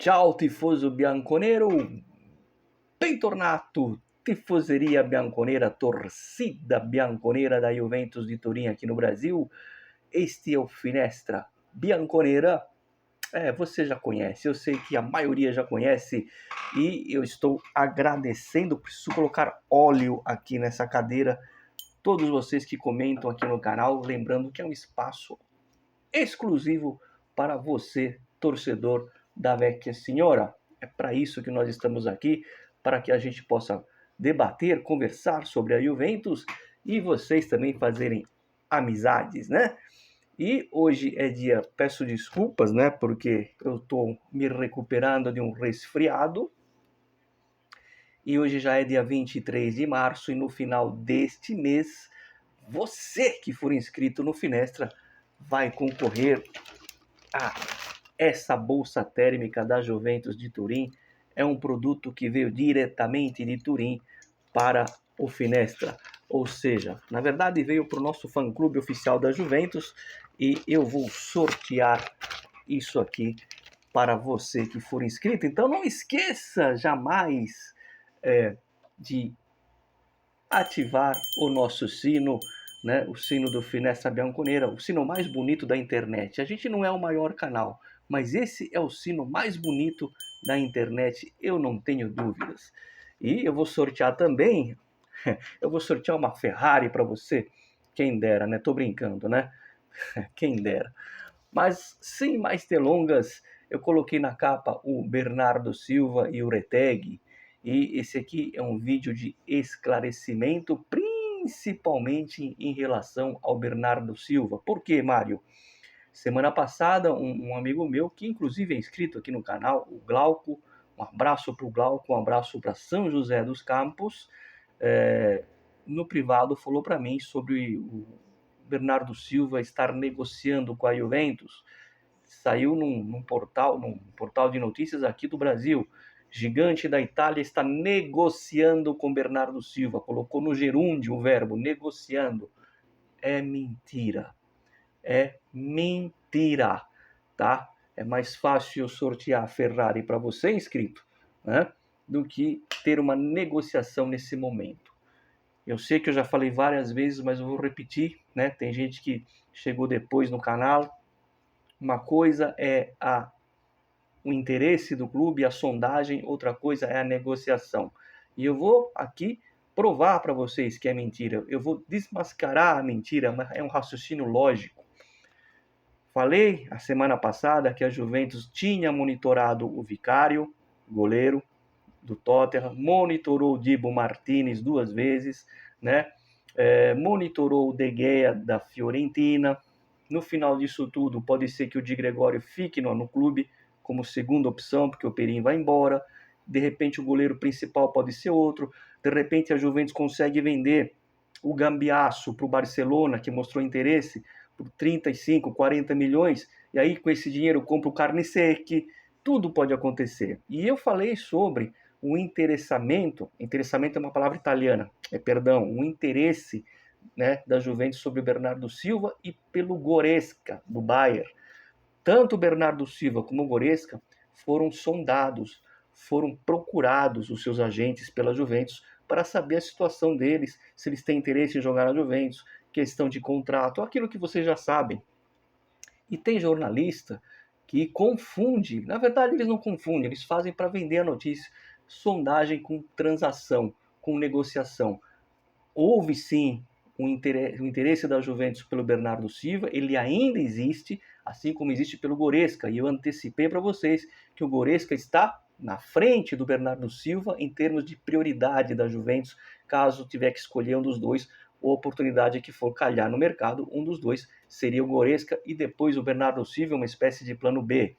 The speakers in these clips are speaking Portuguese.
Ciao tifoso bianconero, bentornato, tifoseria bianconera, torcida bianconera da Juventus de Turim aqui no Brasil. Este é o Finestra Bianconera. Você já conhece, eu sei que a maioria já conhece e eu estou agradecendo, preciso colocar óleo aqui nessa cadeira. Todos vocês que comentam aqui no canal, lembrando que é um espaço exclusivo para você, torcedor da Vecchia Signora. É para isso que nós estamos aqui, para que a gente possa debater, conversar sobre a Juventus e vocês também fazerem amizades, né? E hoje é dia, peço desculpas, né? Porque eu estou me recuperando de um resfriado. E hoje já é dia 23 de março e no final deste mês, você que for inscrito no Finestra vai concorrer a essa bolsa térmica da Juventus de Turim. É um produto que veio diretamente de Turim para o Finestra. Ou seja, na verdade veio para o nosso fã-clube oficial da Juventus e eu vou sortear isso aqui para você que for inscrito. Então não esqueça jamais de ativar o nosso sino, né? O sino do Finestra Bianconera, o sino mais bonito da internet. A gente não é o maior canal, mas esse é o sino mais bonito da internet, eu não tenho dúvidas. E eu vou sortear também, eu vou sortear uma Ferrari para você, quem dera, né? Tô brincando, né? Quem dera. Mas sem mais delongas, eu coloquei na capa o Bernardo Silva e o Retegui. E esse aqui é um vídeo de esclarecimento, principalmente em relação ao Bernardo Silva. Por quê, Mário? Semana passada, um amigo meu, que inclusive é inscrito aqui no canal, o Glauco, um abraço para o Glauco, um abraço para São José dos Campos, no privado falou para mim sobre o Bernardo Silva estar negociando com a Juventus. Saiu num portal de notícias aqui do Brasil. Gigante da Itália está negociando com Bernardo Silva. Colocou no gerúndio o verbo negociando. É mentira. É mentira, tá? É mais fácil eu sortear a Ferrari para você, inscrito, né, do que ter uma negociação nesse momento. Eu sei que eu já falei várias vezes, mas eu vou repetir, né? Tem gente que chegou depois no canal. Uma coisa é o interesse do clube, a sondagem, outra coisa é a negociação. E eu vou aqui provar para vocês que é mentira. Eu vou desmascarar a mentira, mas é um raciocínio lógico. Falei a semana passada que a Juventus tinha monitorado o Vicário, goleiro do Tottenham, monitorou o Dibu Martinez 2 vezes, né? Monitorou o De Gea da Fiorentina. No final disso tudo, pode ser que o Di Gregório fique no clube como segunda opção, porque o Perin vai embora. De repente, o goleiro principal pode ser outro. De repente, a Juventus consegue vender o Gambiasso para o Barcelona, que mostrou interesse, por 35, 40 milhões. E aí, com esse dinheiro, compra o Carnicetti. Tudo pode acontecer. E eu falei sobre o interessamento é uma palavra italiana, um interesse, né, da Juventus sobre o Bernardo Silva e pelo Goretzka, do Bayern. Tanto o Bernardo Silva como o Goretzka foram sondados, foram procurados os seus agentes pela Juventus para saber a situação deles, se eles têm interesse em jogar na Juventus, questão de contrato, aquilo que vocês já sabem. E tem jornalista que confunde, na verdade eles não confundem, eles fazem para vender a notícia, sondagem com transação, com negociação. Houve sim o interesse da Juventus pelo Bernardo Silva, ele ainda existe, assim como existe pelo Goretzka, e eu antecipei para vocês que o Goretzka está na frente do Bernardo Silva em termos de prioridade da Juventus, caso tiver que escolher um dos dois, ou a oportunidade que for calhar no mercado, um dos dois seria o Goretzka e depois o Bernardo Silva, uma espécie de plano B.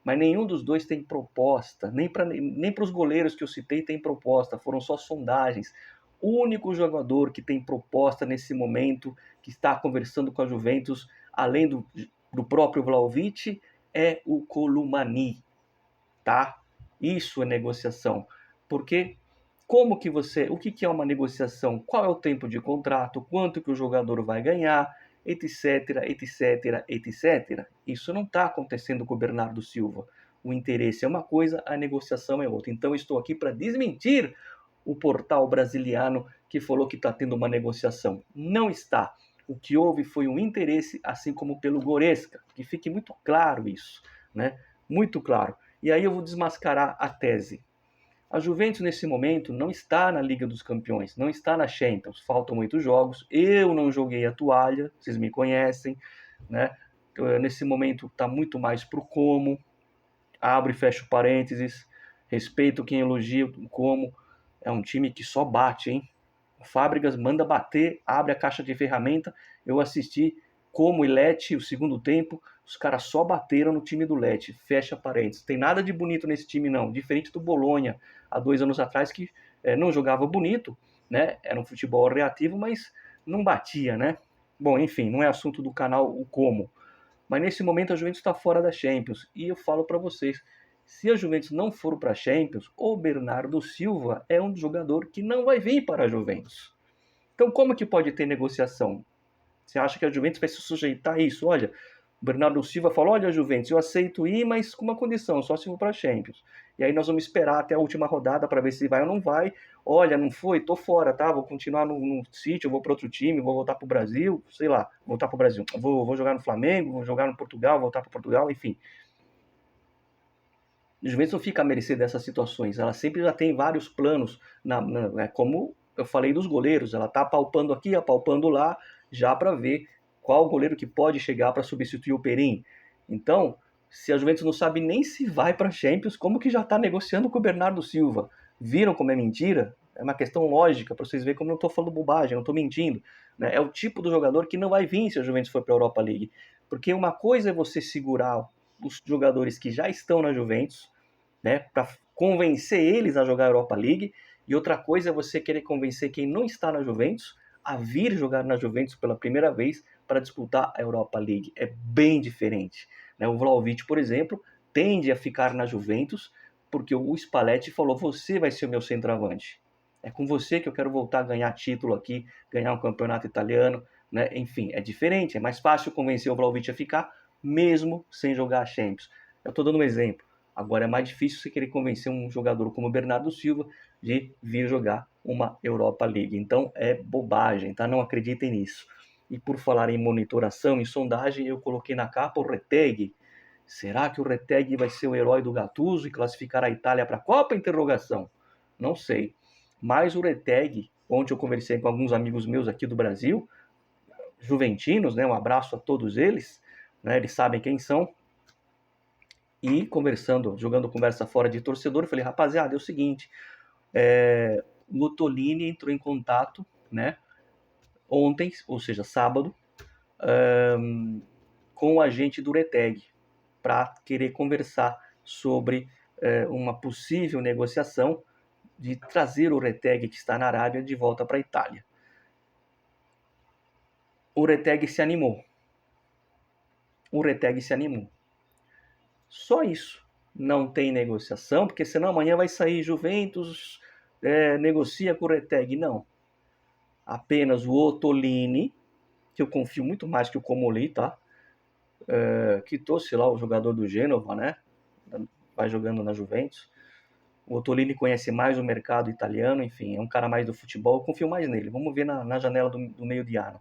Mas nenhum dos dois tem proposta, nem para os goleiros que eu citei tem proposta, foram só sondagens. O único jogador que tem proposta nesse momento, que está conversando com a Juventus, além do próprio Vlahovic, é o Columani, tá? Isso é negociação. Porque o que é uma negociação? Qual é o tempo de contrato? Quanto que o jogador vai ganhar? Etc, etc, etc. Isso não está acontecendo com o Bernardo Silva. O interesse é uma coisa, a negociação é outra. Então, estou aqui para desmentir o portal brasiliano que falou que está tendo uma negociação. Não está. O que houve foi um interesse, assim como pelo Goretzka, que fique muito claro isso, né? Muito claro. E aí eu vou desmascarar a tese. A Juventus, nesse momento, não está na Liga dos Campeões, não está na Champions. Faltam 8 jogos. Eu não joguei a toalha, vocês me conhecem, né? Nesse momento está muito mais pro como. Abro e fecho parênteses. Respeito quem elogia o como. É um time que só bate, hein? O Fábricas manda bater, abre a caixa de ferramenta. Eu assisti Como e Lecce o segundo tempo, os caras só bateram no time do Lecce, fecha parênteses. Tem nada de bonito nesse time não, diferente do Bolonha, há 2 anos atrás, que não jogava bonito, né? Era um futebol reativo, mas não batia, né? Bom, enfim, não é assunto do canal o como. Mas nesse momento a Juventus está fora da Champions. E eu falo para vocês, se a Juventus não for para a Champions, o Bernardo Silva é um jogador que não vai vir para a Juventus. Então como que pode ter negociação? Você acha que a Juventus vai se sujeitar a isso? Olha, o Bernardo Silva falou, olha Juventus, eu aceito ir, mas com uma condição, só se for para a Champions. E aí nós vamos esperar até a última rodada para ver se vai ou não vai. Olha, não foi, tô fora, tá? Vou continuar no City, vou para outro time, vou voltar para o Brasil, sei lá, voltar para o Brasil. Vou jogar no Flamengo, vou jogar no Portugal, voltar para Portugal, enfim. A Juventus não fica à mercê dessas situações, ela sempre já tem vários planos, como eu falei dos goleiros, ela está apalpando aqui, apalpando lá, já para ver qual goleiro que pode chegar para substituir o Perin. Então, se a Juventus não sabe nem se vai para a Champions, como que já está negociando com o Bernardo Silva? Viram como é mentira? É uma questão lógica, para vocês verem como eu não estou falando bobagem, não estou mentindo. Né? É o tipo do jogador que não vai vir se a Juventus for para a Europa League. Porque uma coisa é você segurar os jogadores que já estão na Juventus, né, para convencer eles a jogar a Europa League, e outra coisa é você querer convencer quem não está na Juventus a vir jogar na Juventus pela primeira vez para disputar a Europa League. É bem diferente. Né? O Vlahovic, por exemplo, tende a ficar na Juventus porque o Spalletti falou, você vai ser o meu centroavante. É com você que eu quero voltar a ganhar título aqui, ganhar um campeonato italiano, né? Enfim, é diferente, é mais fácil convencer o Vlahovic a ficar, mesmo sem jogar a Champions. Eu estou dando um exemplo. Agora é mais difícil você querer convencer um jogador como o Bernardo Silva de vir jogar uma Europa League. Então é bobagem, tá? Não acreditem nisso. E por falar em monitoração, em sondagem, eu coloquei na capa o Retegui. Será que o Retegui vai ser o herói do Gattuso e classificar a Itália para a Copa? Interrogação. Não sei. Mas o Retegui, ontem eu conversei com alguns amigos meus aqui do Brasil, juventinos, né? Um abraço a todos eles, né? Eles sabem quem são. E conversando, jogando conversa fora de torcedor, eu falei, rapaziada, é o seguinte, o Ottolini entrou em contato, né, ontem, ou seja, sábado, com o agente do Retegui, para querer conversar sobre uma possível negociação de trazer o Retegui, que está na Arábia, de volta para a Itália. O Retegui se animou. Só isso. Não tem negociação, porque senão amanhã vai sair Juventus, negocia com o Retegui. Não. Apenas o Ottolini, que eu confio muito mais que o Comoli, tá? Que trouxe lá o jogador do Gênova, né? Vai jogando na Juventus. O Ottolini conhece mais o mercado italiano, enfim, é um cara mais do futebol, eu confio mais nele. Vamos ver na janela do meio de ano.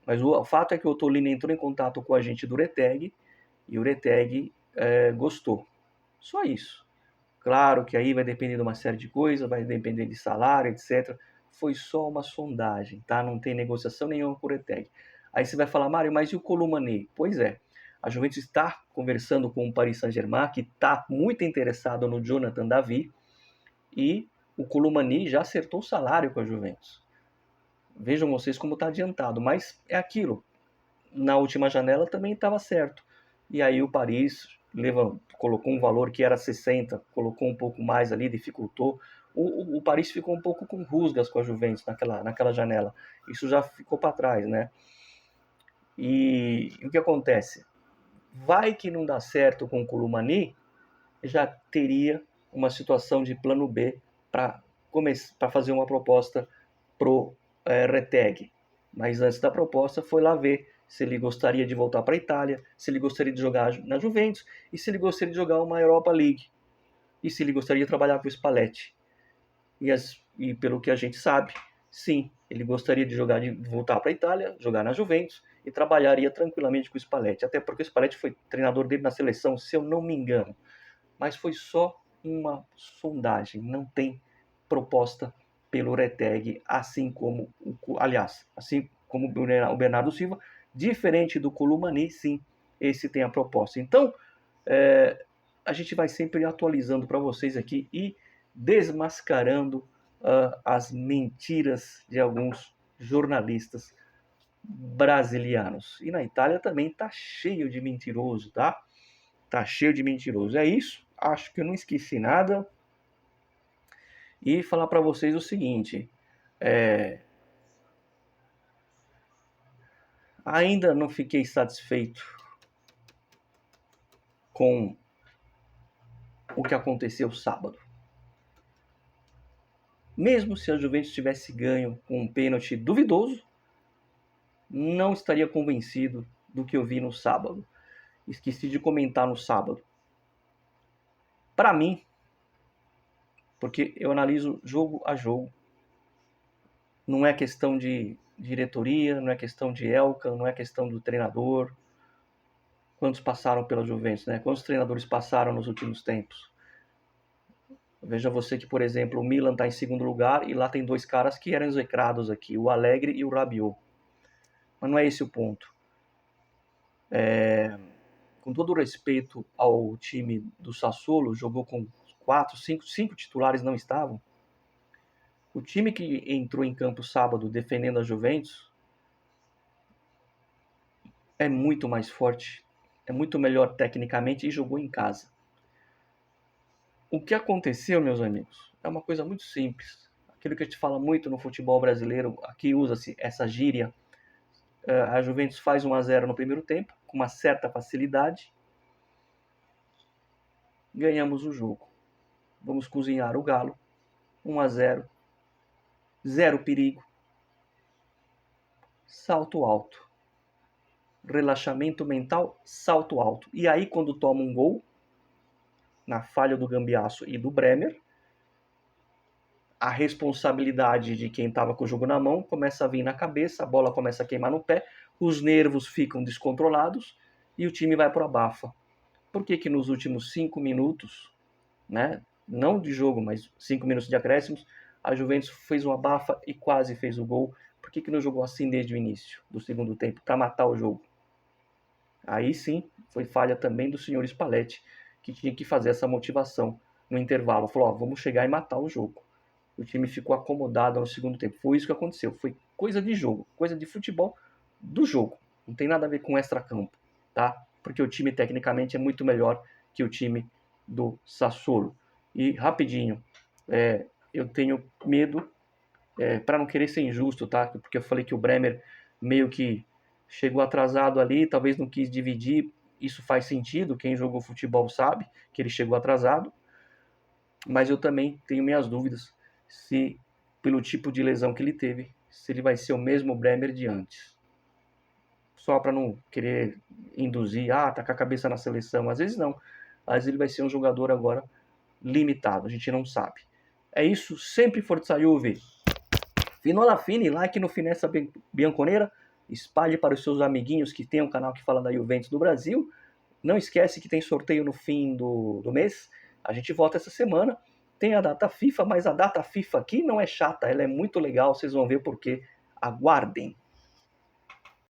Mas o fato é que o Ottolini entrou em contato com o agente do Retegui e o Retegui gostou. Só isso. Claro que aí vai depender de uma série de coisas, vai depender de salário, etc. Foi só uma sondagem, tá? Não tem negociação nenhuma com o Retegui. Aí você vai falar, Mário, mas e o Colomani? Pois é, a Juventus está conversando com o Paris Saint-Germain, que está muito interessado no Jonathan David, e o Colomani já acertou o salário com a Juventus. Vejam vocês como está adiantado, mas é aquilo. Na última janela também estava certo. E aí o Paris colocou um valor que era 60, colocou um pouco mais ali, dificultou. O Paris ficou um pouco com rusgas com a Juventus naquela janela. Isso já ficou para trás, né? E o que acontece? Vai que não dá certo com o Colomani, já teria uma situação de plano B para fazer uma proposta pro Retegui. Mas antes da proposta foi lá ver se ele gostaria de voltar para a Itália, se ele gostaria de jogar na Juventus e se ele gostaria de jogar uma Europa League e se ele gostaria de trabalhar com o Spalletti. E pelo que a gente sabe, sim, ele gostaria de voltar para a Itália, jogar na Juventus e trabalharia tranquilamente com o Spalletti, até porque o Spalletti foi treinador dele na seleção, se eu não me engano. Mas foi só uma sondagem, não tem proposta pelo Retegui, assim como o Bernardo Silva, diferente do Columani, sim, esse tem a proposta. Então, a gente vai sempre atualizando para vocês aqui e desmascarando as mentiras de alguns jornalistas brasilianos. E na Itália também tá cheio de mentiroso, tá? Tá cheio de mentiroso. É isso. Acho que eu não esqueci nada. E falar para vocês o seguinte: ainda não fiquei satisfeito com o que aconteceu sábado. Mesmo se a Juventus tivesse ganho com um pênalti duvidoso, não estaria convencido do que eu vi no sábado. Esqueci de comentar no sábado. Para mim, porque eu analiso jogo a jogo, não é questão de diretoria, não é questão de Elka, não é questão do treinador. Quantos passaram pela Juventus, né? Quantos treinadores passaram nos últimos tempos? Veja você que, por exemplo, o Milan está em segundo lugar e lá tem dois caras que eram execrados aqui, o Allegri e o Rabiot. Mas não é esse o ponto. Com todo o respeito ao time do Sassuolo, jogou com 5 titulares não estavam. O time que entrou em campo sábado defendendo a Juventus é muito mais forte, é muito melhor tecnicamente e jogou em casa. O que aconteceu, meus amigos, é uma coisa muito simples. Aquilo que a gente fala muito no futebol brasileiro, aqui usa-se essa gíria. A Juventus faz 1-0 no primeiro tempo, com uma certa facilidade. Ganhamos o jogo. Vamos cozinhar o Galo. 1-0. Zero perigo. Salto alto. Relaxamento mental, salto alto. E aí, quando toma um gol, na falha do Gambiasso e do Bremer, a responsabilidade de quem estava com o jogo na mão começa a vir na cabeça, a bola começa a queimar no pé, os nervos ficam descontrolados e o time vai para o abafa. Por que nos últimos 5 minutos, né, não de jogo, mas 5 minutos de acréscimos, a Juventus fez um abafa e quase fez o gol? Por que não jogou assim desde o início do segundo tempo, para matar o jogo? Aí sim, foi falha também do senhor Spalletti, que tinha que fazer essa motivação no intervalo. Falou, vamos chegar e matar o jogo. O time ficou acomodado no segundo tempo. Foi isso que aconteceu. Foi coisa de jogo, coisa de futebol do jogo. Não tem nada a ver com extracampo, tá? Porque o time tecnicamente é muito melhor que o time do Sassuolo. E rapidinho, eu tenho medo, para não querer ser injusto, tá? Porque eu falei que o Bremer meio que chegou atrasado ali, talvez não quis dividir. Isso faz sentido, quem jogou futebol sabe que ele chegou atrasado. Mas eu também tenho minhas dúvidas se, pelo tipo de lesão que ele teve, se ele vai ser o mesmo Bremer de antes. Só para não querer induzir, tá com a cabeça na seleção. Às vezes não. Às vezes ele vai ser um jogador agora limitado, a gente não sabe. É isso, sempre Forza Juve. Fino alla fine, like no Finestra Bianconera, espalhe para os seus amiguinhos que tem um canal que fala da Juventus do Brasil. Não esquece que tem sorteio no fim do mês. A gente volta essa semana. Tem a data FIFA, mas a data FIFA aqui não é chata, ela é muito legal, vocês vão ver por quê. Aguardem!